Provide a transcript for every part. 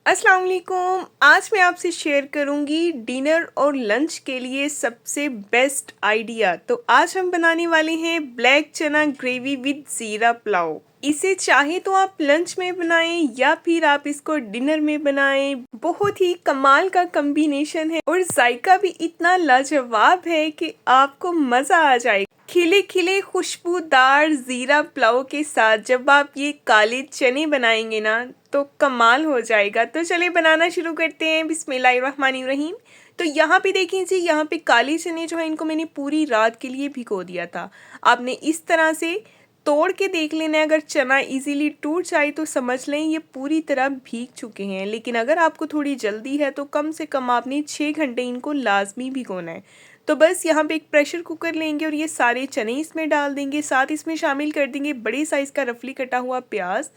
अस्सलाम वालेकुम। आज मैं आपसे शेयर करूंगी डिनर और लंच के लिए सबसे बेस्ट आइडिया। तो आज हम बनाने वाले हैं ब्लैक चना ग्रेवी विद ज़ीरा पुलाव। इसे चाहे तो आप लंच में बनाएं या फिर आप इसको डिनर में बनाएं। बहुत ही कमाल का कॉम्बिनेशन है और जायका भी इतना लाजवाब है कि आपको मज़ा आ जाएगा। खिले खिले खुशबूदार ज़ीरा पुलाव के साथ जब आप ये काले चने बनाएंगे ना तो कमाल हो जाएगा। तो चलिए बनाना शुरू करते हैं। बिस्मिल्लाहिर्रहमानिर्रहीम। तो यहाँ पे देखिए जी, यहाँ पे काले चने जो है इनको मैंने पूरी रात के लिए भिगो दिया था। आपने इस तरह से तोड़ के देख लेना है। अगर चना इजीली टूट जाए तो समझ लें ये पूरी तरह भीग चुके हैं, लेकिन अगर आपको थोड़ी जल्दी है तो कम से कम आपने 6 घंटे इनको लाजमी भिगोना है। तो बस यहाँ पे एक प्रेशर कुकर लेंगे और ये सारे चने इसमें डाल देंगे। साथ इसमें शामिल कर देंगे बड़े साइज़ का रफली कटा हुआ प्याज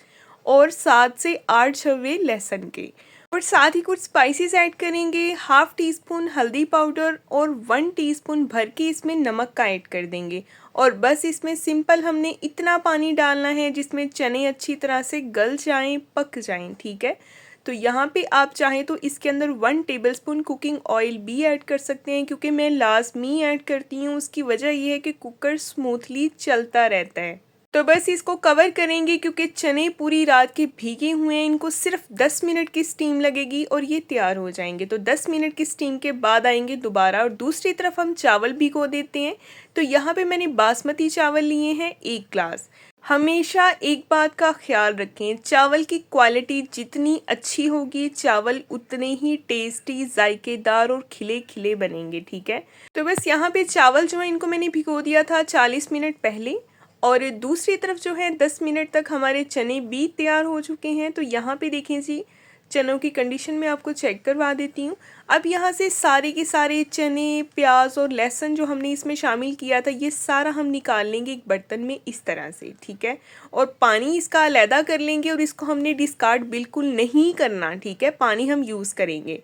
और 7 से 8 छवे लहसुन के। और साथ ही कुछ स्पाइसेस ऐड करेंगे। हाफ टी स्पून हल्दी पाउडर और 1 टीस्पून भर के इसमें नमक का ऐड कर देंगे। और बस इसमें सिंपल हमने इतना पानी डालना है जिसमें चने अच्छी तरह से गल जाएं, पक जाएं। ठीक है। तो यहाँ पे आप चाहें तो इसके अंदर 1 टेबलस्पून कुकिंग ऑयल भी ऐड कर सकते हैं, क्योंकि मैं लाजमी ऐड करती हूँ। उसकी वजह यह है कि कुकर स्मूथली चलता रहता है। तो बस इसको कवर करेंगे क्योंकि चने पूरी रात के भीगे हुए हैं। इनको सिर्फ 10 मिनट की स्टीम लगेगी और ये तैयार हो जाएंगे। तो 10 मिनट की स्टीम के बाद आएंगे दोबारा और दूसरी तरफ हम चावल भिगो देते हैं। तो यहाँ पे मैंने बासमती चावल लिए हैं 1 ग्लास। हमेशा एक बात का ख्याल रखें, चावल की क्वालिटी जितनी अच्छी होगी चावल उतने ही टेस्टी, जायकेदार और खिले खिले बनेंगे। ठीक है। तो बस यहाँ पे चावल जो है इनको मैंने भिगो दिया था 40 मिनट पहले। और दूसरी तरफ जो है 10 मिनट तक हमारे चने भी तैयार हो चुके हैं। तो यहाँ पे देखें जी, चनों की कंडीशन में आपको चेक करवा देती हूँ। अब यहाँ से सारे के सारे चने, प्याज और लहसुन जो हमने इसमें शामिल किया था ये सारा हम निकाल लेंगे एक बर्तन में इस तरह से। ठीक है। और पानी इसका अलहदा कर लेंगे और इसको हमने डिस्कार्ड बिल्कुल नहीं करना। ठीक है। पानी हम यूज़ करेंगे।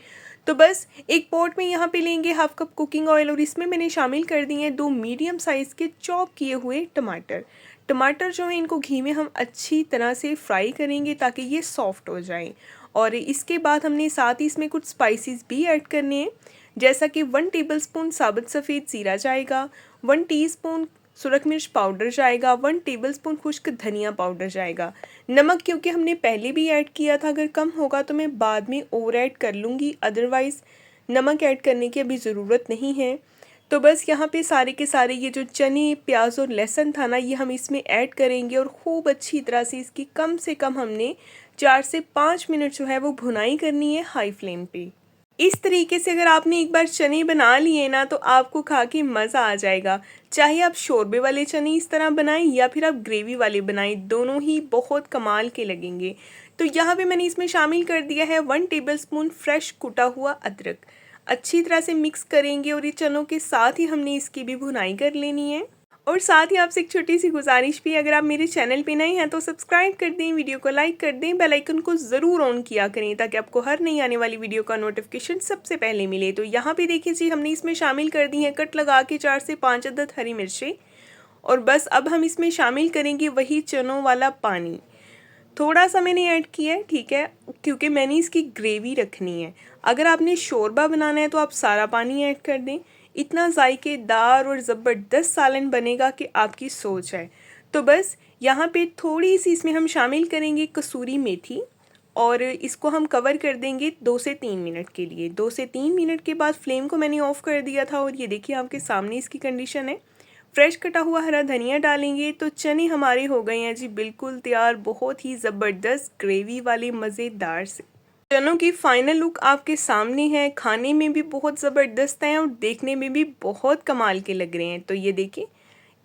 तो बस एक पॉट में यहाँ पे लेंगे हाफ कप कुकिंग ऑयल और इसमें मैंने शामिल कर दिए हैं 2 मीडियम साइज़ के चॉप किए हुए टमाटर। टमाटर जो है इनको घी में हम अच्छी तरह से फ्राई करेंगे ताकि ये सॉफ्ट हो जाएं। और इसके बाद हमने साथ ही इसमें कुछ स्पाइसेस भी ऐड करने हैं, जैसा कि 1 टेबलस्पून साबुत सफ़ेद ज़ीरा जाएगा, 1 टीस्पून सुरख मिर्च पाउडर जाएगा, 1 टेबलस्पून खुश्क धनिया पाउडर जाएगा। नमक क्योंकि हमने पहले भी ऐड किया था, अगर कम होगा तो मैं बाद में ओवर ऐड कर लूँगी, अदरवाइज़ नमक ऐड करने की अभी ज़रूरत नहीं है। तो बस यहाँ पे सारे के सारे ये जो चने, प्याज और लहसुन था ना ये हम इसमें ऐड करेंगे और खूब अच्छी तरह से इसकी कम से कम हमने 4 से 5 मिनट जो है वो भुनाई करनी है हाई फ्लेम पे। इस तरीके से अगर आपने एक बार चने बना लिए ना तो आपको खा के मज़ा आ जाएगा। चाहे आप शोरबे वाले चने इस तरह बनाएं या फिर आप ग्रेवी वाले बनाएं, दोनों ही बहुत कमाल के लगेंगे। तो यहाँ पे मैंने इसमें शामिल कर दिया है 1 टेबलस्पून फ्रेश कुटा हुआ अदरक। अच्छी तरह से मिक्स करेंगे और ये चनों के साथ ही हमने इसकी भी भुनाई कर लेनी है। और साथ ही आपसे एक छोटी सी गुजारिश भी, अगर आप मेरे चैनल पे नए हैं तो सब्सक्राइब कर दें, वीडियो को लाइक कर दें, बेल आइकन को ज़रूर ऑन किया करें ताकि आपको हर नई आने वाली वीडियो का नोटिफिकेशन सबसे पहले मिले। तो यहाँ पे देखिए जी, हमने इसमें शामिल कर दी है कट लगा के 4 से 5 अदद हरी मिर्चें। और बस अब हम इसमें शामिल करेंगे वही चनों वाला पानी। थोड़ा सा मैंने ऐड किया है, ठीक है, क्योंकि मैंने इसकी ग्रेवी रखनी है। अगर आपने शोरबा बनाना है तो आप सारा पानी ऐड कर दें। इतना जायकेदार और ज़बरदस्त सालन बनेगा कि आपकी सोच है। तो बस यहाँ पे थोड़ी सी इसमें हम शामिल करेंगे कसूरी मेथी और इसको हम कवर कर देंगे 2 से 3 मिनट के लिए। 2 से 3 मिनट के बाद फ्लेम को मैंने ऑफ़ कर दिया था और ये देखिए आपके सामने इसकी कंडीशन है। फ्रेश कटा हुआ हरा धनिया डालेंगे तो चने हमारे हो गए हैं जी बिल्कुल तैयार, बहुत ही ज़बरदस्त ग्रेवी वाले मज़ेदार से। चनों की फाइनल लुक आपके सामने है। खाने में भी बहुत ज़बरदस्त हैं और देखने में भी बहुत कमाल के लग रहे हैं। तो ये देखिए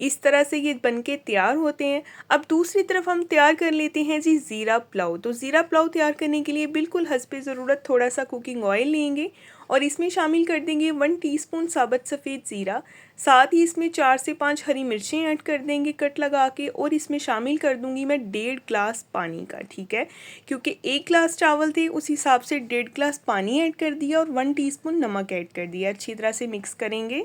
इस तरह से ये बनके तैयार होते हैं। अब दूसरी तरफ हम तैयार कर लेते हैं जी ज़ीरा पुलाव। तो ज़ीरा पुलाव तैयार करने के लिए बिल्कुल हस्बे ज़रूरत थोड़ा सा कुकिंग ऑयल लेंगे और इसमें शामिल कर देंगे 1 टीस्पून साबुत सफ़ेद ज़ीरा। साथ ही इसमें 4 से 5 हरी मिर्चें ऐड कर देंगे कट लगा के और इसमें शामिल कर दूंगी मैं 1.5 ग्लास पानी का। ठीक है, क्योंकि 1 ग्लास चावल थे उस हिसाब से 1.5 ग्लास पानी ऐड कर दिया और 1 टीस्पून नमक ऐड कर दिया। अच्छी तरह से मिक्स करेंगे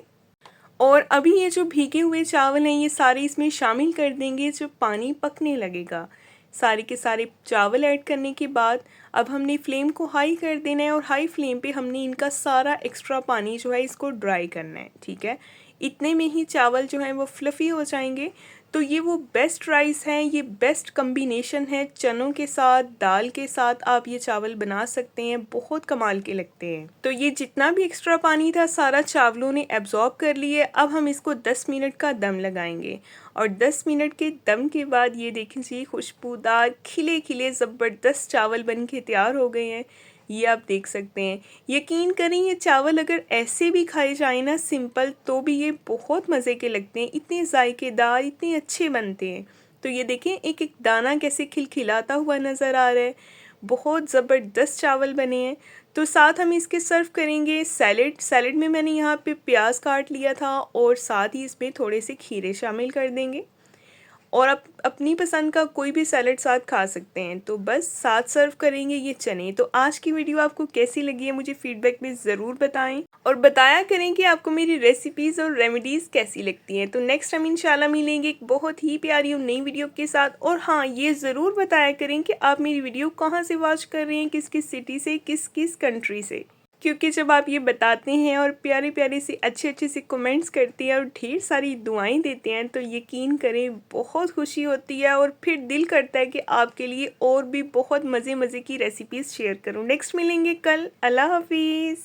और अभी ये जो भीगे हुए चावल हैं ये सारे इसमें शामिल कर देंगे। जो पानी पकने लगेगा सारे के सारे चावल ऐड करने के बाद अब हमने फ्लेम को हाई कर देना है और हाई फ्लेम पे हमने इनका सारा एक्स्ट्रा पानी जो है इसको ड्राई करना है, ठीक है। इतने में ही चावल जो हैं वो फ्लफ़ी हो जाएंगे। तो ये वो बेस्ट राइस हैं, ये बेस्ट कम्बिनेशन है चनों के साथ, दाल के साथ आप ये चावल बना सकते हैं, बहुत कमाल के लगते हैं। तो ये जितना भी एक्स्ट्रा पानी था सारा चावलों ने एब्जॉर्ब कर लिया। अब हम इसको 10 मिनट का दम लगाएंगे और 10 मिनट के दम के बाद ये देखें जी खुशबूदार खिले खिले ज़बरदस्त चावल बन के तैयार हो गए हैं। ये आप देख सकते हैं। यकीन करें ये चावल अगर ऐसे भी खाए जाए ना सिंपल तो भी ये बहुत मज़े के लगते हैं, इतने जायकेदार, इतने अच्छे बनते हैं। तो ये देखें एक एक दाना कैसे खिलखिलाता हुआ नज़र आ रहा है, बहुत ज़बरदस्त चावल बने हैं। तो साथ हम इसके सर्व करेंगे सैलेड। सैलेड में मैंने यहाँ पे प्याज काट लिया था और साथ ही इसमें थोड़े से खीरे शामिल कर देंगे और आप अपनी पसंद का कोई भी सैलेड साथ खा सकते हैं। तो बस साथ सर्व करेंगे ये चने। तो आज की वीडियो आपको कैसी लगी है मुझे फीडबैक में ज़रूर बताएं और बताया करें कि आपको मेरी रेसिपीज़ और रेमेडीज़ कैसी लगती हैं। तो नेक्स्ट हम इंशाल्लाह मिलेंगे एक बहुत ही प्यारी और नई वीडियो के साथ। और हाँ, ये ज़रूर बताया करें कि आप मेरी वीडियो कहाँ से वॉच कर रहे हैं, किस किस सिटी से, किस किस कंट्री से, क्योंकि जब आप ये बताते हैं और प्यारे प्यारे से अच्छे अच्छे से कमेंट्स करते हैं और ढेर सारी दुआएं देते हैं तो यकीन करें बहुत खुशी होती है और फिर दिल करता है कि आपके लिए और भी बहुत मज़े मज़े की रेसिपीज़ शेयर करूं। नेक्स्ट मिलेंगे कल। अल्लाह हाफिज़।